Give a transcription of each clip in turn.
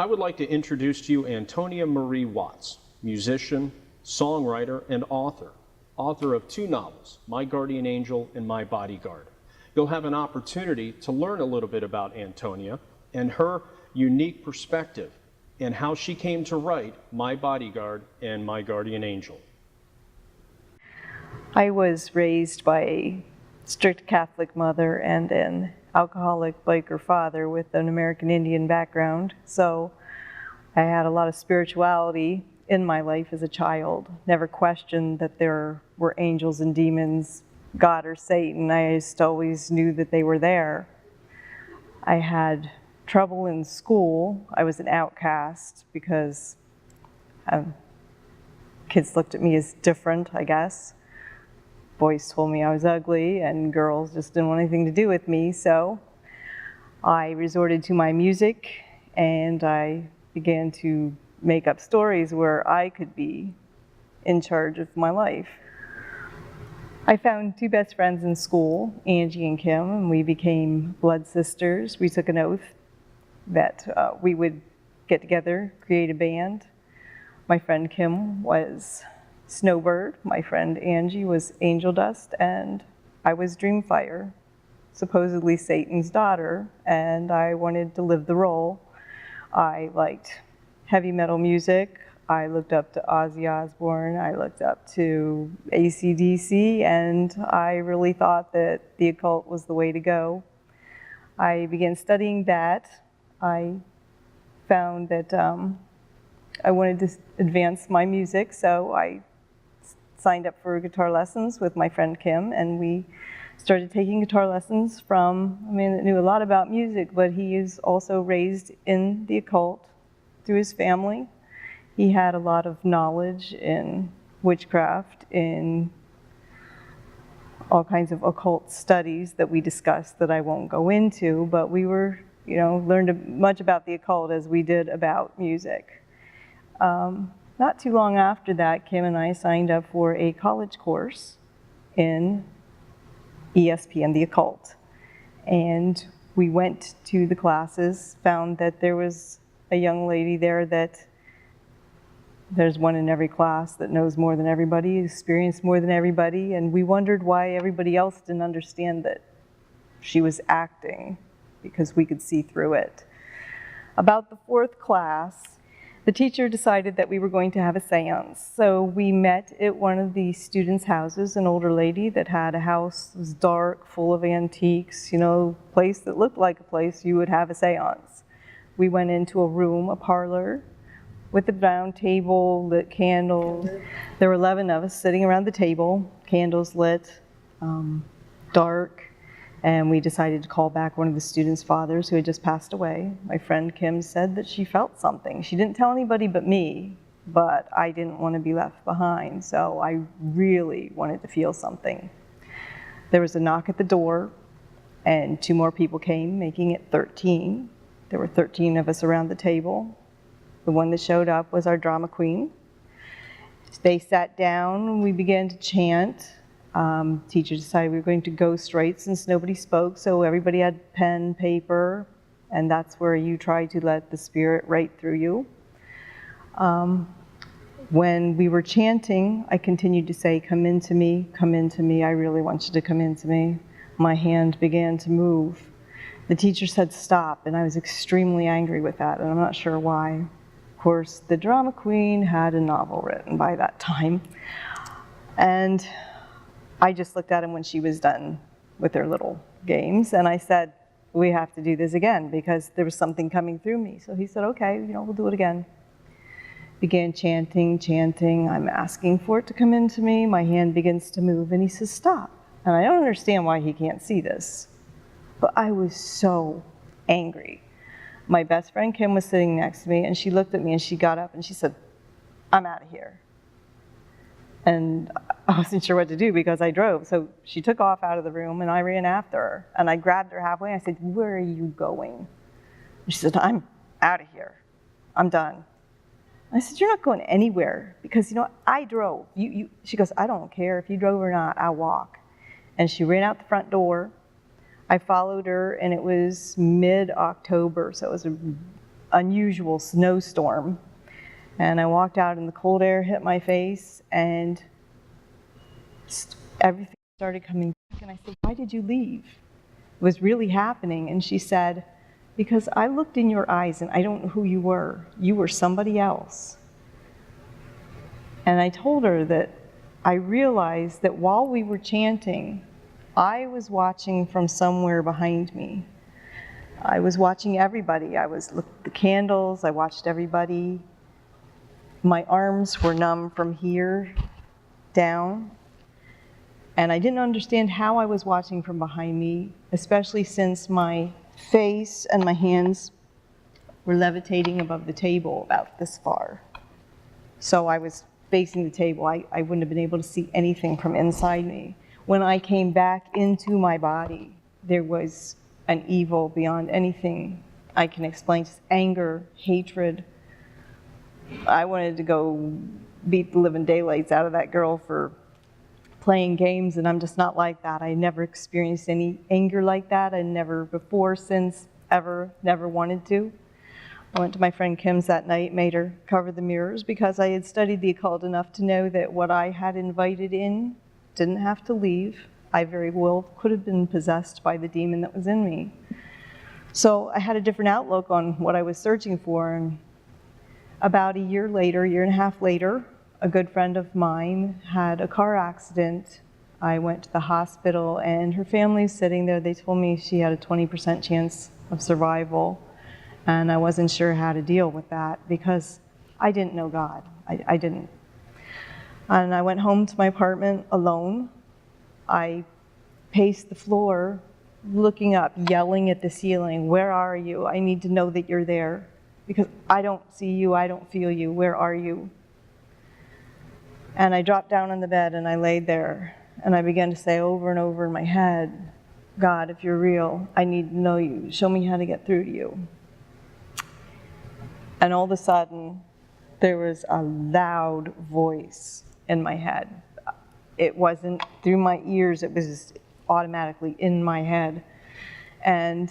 would like to introduce to you Antonia Marie Watts, musician, songwriter, and author of 2 novels, My Guardian Angel and My Bodyguard. You'll have an opportunity to learn a little bit about Antonia and her unique perspective and how she came to write My Bodyguard and My Guardian Angel. I was raised by a strict Catholic mother and an alcoholic biker father with an American Indian background, so I had a lot of spirituality in my life as a child. Never questioned that there were angels and demons, God or Satan. I just always knew that they were there. I had trouble in school. I was an outcast because kids looked at me as different, I guess. Boys told me I was ugly, and girls just didn't want anything to do with me, so I resorted to my music, and I began to make up stories where I could be in charge of my life. I found 2 best friends in school, Angie and Kim, and we became blood sisters. We took an oath that we would get together, create a band. My friend Kim was Snowbird, my friend Angie was Angel Dust, and I was Dreamfire, supposedly Satan's daughter, and I wanted to live the role. I liked heavy metal music. I looked up to Ozzy Osbourne. I looked up to AC/DC, and I really thought that the occult was the way to go. I began studying that. I found that I wanted to advance my music, so I signed up for guitar lessons with my friend Kim, and we started taking guitar lessons from a man that knew a lot about music, but he is also raised in the occult through his family. He had a lot of knowledge in witchcraft, in all kinds of occult studies that we discussed that I won't go into, but we were, learned much about the occult as we did about music. Not too long after that, Kim and I signed up for a college course in ESP and the occult. And we went to the classes, found that there was a young lady there that there's one in every class that knows more than everybody, experienced more than everybody, and we wondered why everybody else didn't understand that she was acting, because we could see through it. About the 4th class, the teacher decided that we were going to have a seance. So we met at one of the students' houses, an older lady that had a house that was dark, full of antiques, place that looked like a place you would have a seance. We went into a room, a parlor, with a round table, lit candles. There were 11 of us sitting around the table, candles lit, dark. And we decided to call back one of the students' fathers who had just passed away. My friend Kim said that she felt something. She didn't tell anybody but me, but I didn't want to be left behind, so I really wanted to feel something. There was a knock at the door, and 2 more people came, making it 13. There were 13 of us around the table. The one that showed up was our drama queen. They sat down, and we began to chant. Teacher decided we were going to go straight since nobody spoke, so everybody had pen, paper, and that's where you try to let the spirit write through you. When we were chanting, I continued to say, "Come into me, come into me. I really want you to come into me." My hand began to move. The teacher said stop, and I was extremely angry with that, and I'm not sure why. Of course, the drama queen had a novel written by that time, and I just looked at him when she was done with her little games, and I said, "We have to do this again," because there was something coming through me. So he said, "Okay, we'll do it again." Began chanting. I'm asking for it to come into me. My hand begins to move, and he says, "Stop." And I don't understand why he can't see this, but I was so angry. My best friend Kim was sitting next to me, and she looked at me, and she got up, and she said, "I'm out of here." And I wasn't sure what to do because I drove. So she took off out of the room, and I ran after her. And I grabbed her halfway, and I said, "Where are you going?" And she said, "I'm out of here. I'm done." I said, "You're not going anywhere because, I drove." She goes, "I don't care if you drove or not, I'll walk." And she ran out the front door. I followed her, and it was mid-October, so it was a unusual snowstorm. And I walked out and the cold air hit my face and everything started coming back. And I said, why did you leave? It was really happening. And she said, because I looked in your eyes and I don't know who you were. You were somebody else. And I told her that I realized that while we were chanting, I was watching from somewhere behind me. I was watching everybody. I was looking at the candles, I watched everybody. My arms were numb from here down. And I didn't understand how I was watching from behind me, especially since my face and my hands were levitating above the table about this far. So I was facing the table. I wouldn't have been able to see anything from inside me. When I came back into my body, there was an evil beyond anything I can explain. Just anger, hatred. I wanted to go beat the living daylights out of that girl for playing games, and I'm just not like that. I never experienced any anger like that. I never before, since, ever, never wanted to. I went to my friend Kim's that night, made her cover the mirrors, because I had studied the occult enough to know that what I had invited in didn't have to leave. I very well could have been possessed by the demon that was in me. So I had a different outlook on what I was searching for. And about a year later, a year and a half later, a good friend of mine had a car accident. I went to the hospital and her family's sitting there. They told me she had a 20% chance of survival. And I wasn't sure how to deal with that because I didn't know God. I didn't. And I went home to my apartment alone. I paced the floor, looking up, yelling at the ceiling, where are you? I need to know that you're there because I don't see you, I don't feel you, where are you? And I dropped down on the bed and I laid there and I began to say over and over in my head, God, if you're real, I need to know you. Show me how to get through to you. And all of a sudden, there was a loud voice in my head. It wasn't through my ears, it was just automatically in my head. And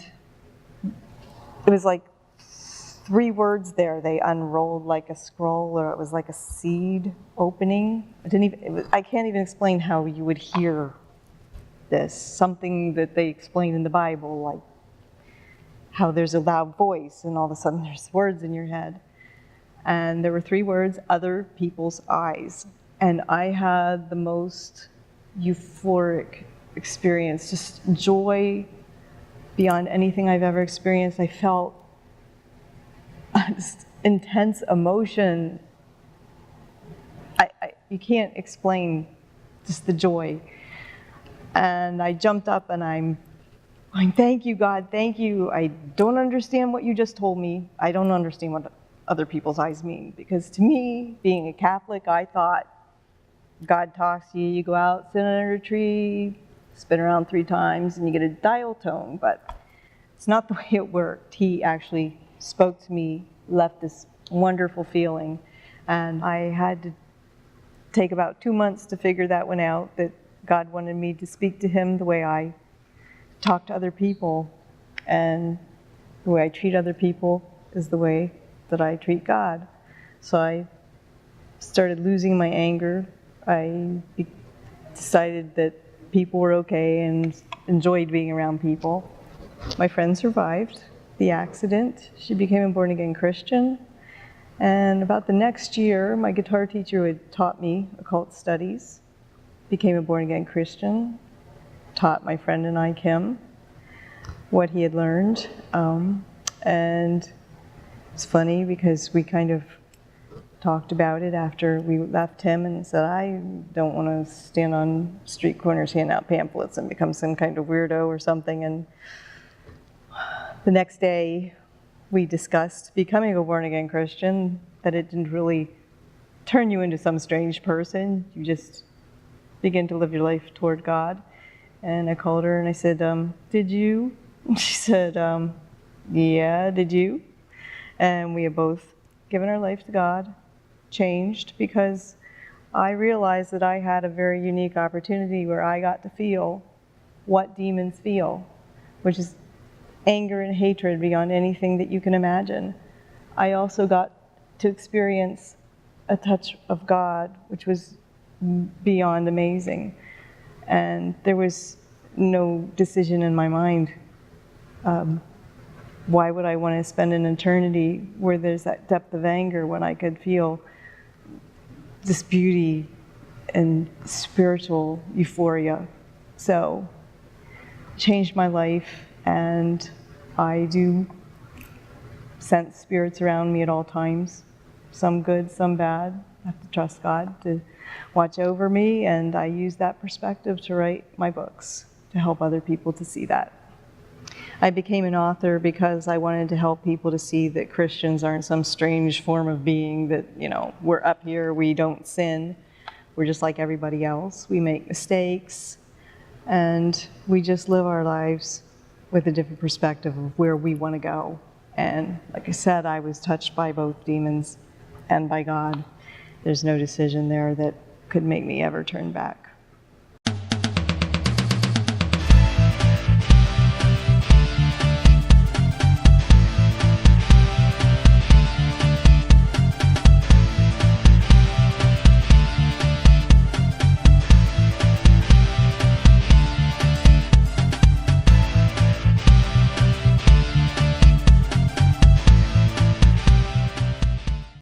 it was like 3 words there. They unrolled like a scroll, or it was like a seed opening. I can't even explain how you would hear this. Something that they explain in the Bible, like how there's a loud voice and all of a sudden there's words in your head. And there were 3 words, other people's eyes. And I had the most euphoric experience, just joy beyond anything I've ever experienced. I felt just intense emotion. You can't explain just the joy. And I jumped up and I'm going, thank you, God, thank you. I don't understand what you just told me. I don't understand what other people's eyes mean. Because to me, being a Catholic, I thought God talks to you, you go out, sit under a tree, spin around 3 times, and you get a dial tone. But it's not the way it worked. He actually spoke to me, left this wonderful feeling. And I had to take about 2 months to figure that one out, that God wanted me to speak to him the way I talk to other people. And the way I treat other people is the way that I treat God. So I started losing my anger. I decided that people were okay and enjoyed being around people. My friend survived the accident. She became a born-again Christian. And about the next year, my guitar teacher who had taught me occult studies became a born-again Christian, taught my friend and I, Kim, what he had learned. And it's funny because we kind of talked about it after we left him and said, I don't want to stand on street corners handing out pamphlets and become some kind of weirdo or something. And the next day we discussed becoming a born-again Christian, that it didn't really turn you into some strange person. You just begin to live your life toward God. And I called her and I said, did you? She said, yeah, did you? And we had both given our life to God, changed, because I realized that I had a very unique opportunity where I got to feel what demons feel, which is anger and hatred beyond anything that you can imagine. I also got to experience a touch of God, which was beyond amazing. And there was no decision in my mind. Why would I want to spend an eternity where there's that depth of anger when I could feel this beauty and spiritual euphoria? So, changed my life, and I do sense spirits around me at all times, some good, some bad. I have to trust God to watch over me, and I use that perspective to write my books, to help other people to see that. I became an author because I wanted to help people to see that Christians aren't some strange form of being that, you know, we're up here, we don't sin. We're just like everybody else. We make mistakes, and we just live our lives with a different perspective of where we want to go. And like I said, I was touched by both demons and by God. There's no decision there that could make me ever turn back.